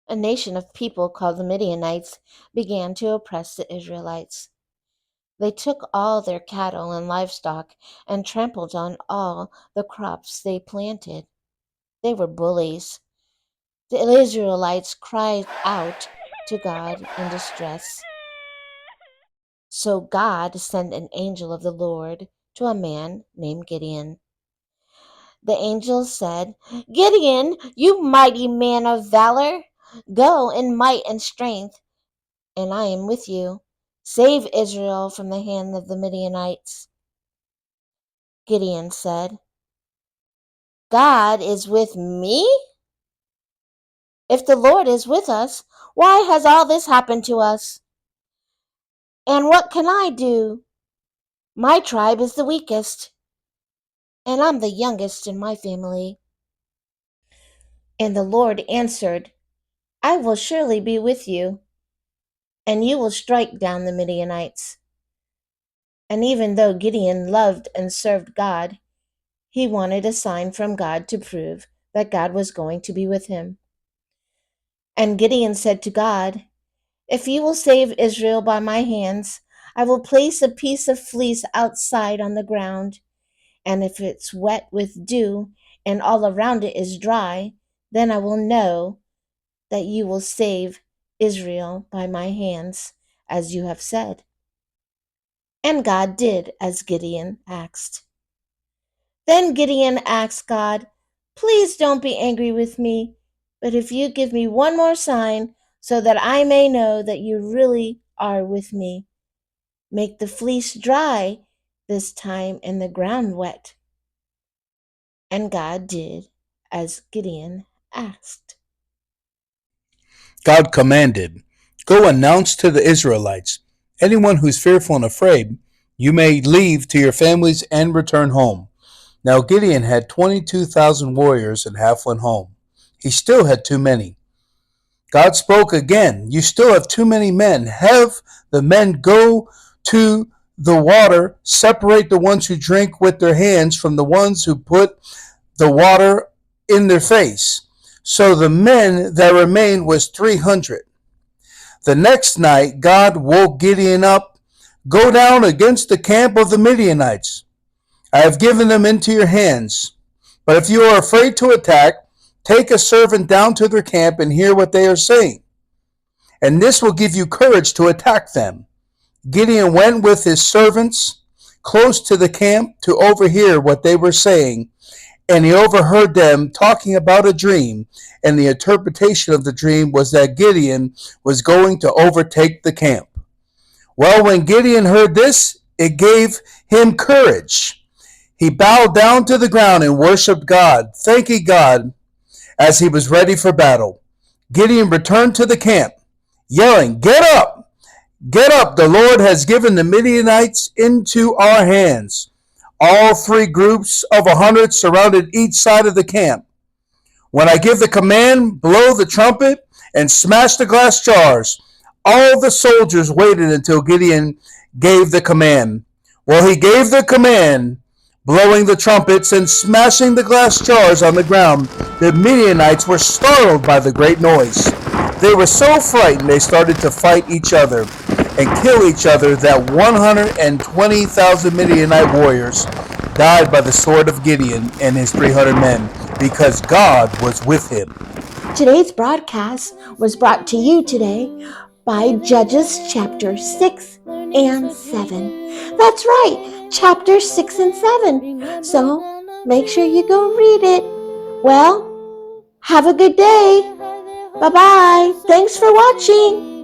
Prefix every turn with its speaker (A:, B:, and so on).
A: a nation of people called the Midianites began to oppress the Israelites. They took all their cattle and livestock and trampled on all the crops they planted. They were bullies. The Israelites cried out to God in distress. So God sent an angel of the Lord to a man named Gideon. The angel said, "Gideon, you mighty man of valor, go in might and strength, and I am with you. Save Israel from the hand of the Midianites." Gideon said, "God is with me? If the Lord is with us, why has all this happened to us? And what can I do? My tribe is the weakest, and I'm the youngest in my family." And the Lord answered, "I will surely be with you, and you will strike down the Midianites." And even though Gideon loved and served God, he wanted a sign from God to prove that God was going to be with him. And Gideon said to God, "If you will save Israel by my hands, I will place a piece of fleece outside on the ground, and if it's wet with dew and all around it is dry, then I will know that you will save Israel by my hands, as you have said." And God did as Gideon asked. Then Gideon asked God, "Please don't be angry with me, but if you give me one more sign so that I may know that you really are with me, make the fleece dry this time and the ground wet." And God did as Gideon asked.
B: God commanded, "Go announce to the Israelites, anyone who's fearful and afraid, you may leave to your families and return home." Now Gideon had 22,000 warriors and half went home. He still had too many. God spoke again, "You still have too many men. Have the men go to the water, separate the ones who drink with their hands from the ones who put the water in their face." So the men that remained was 300. The next night God woke Gideon up. "Go down against the camp of the Midianites. I have given them into your hands. But if you are afraid to attack, take a servant down to their camp and hear what they are saying. And this will give you courage to attack them." Gideon went with his servants close to the camp to overhear what they were saying, and he overheard them talking about a dream, and the interpretation of the dream was that Gideon was going to overtake the camp. Well, when Gideon heard this, it gave him courage. He bowed down to the ground and worshiped God, thanking God as he was ready for battle. Gideon returned to the camp, yelling, "Get up! Get up! The Lord has given the Midianites into our hands." All three groups of 100 surrounded each side of the camp. "When I give the command, blow the trumpet and smash the glass jars." All the soldiers waited until Gideon gave the command. Well, he gave the command, blowing the trumpets and smashing the glass jars on the ground. The Midianites were startled by the great noise. They were so frightened they started to fight each other and kill each other that 120,000 Midianite warriors died by the sword of Gideon and his 300 men because God was with him.
A: Today's broadcast was brought to you today by Judges chapter 6 and 7. That's right, chapter 6 and 7. So make sure you go read it. Well, have a good day. Bye-bye. Thanks for watching.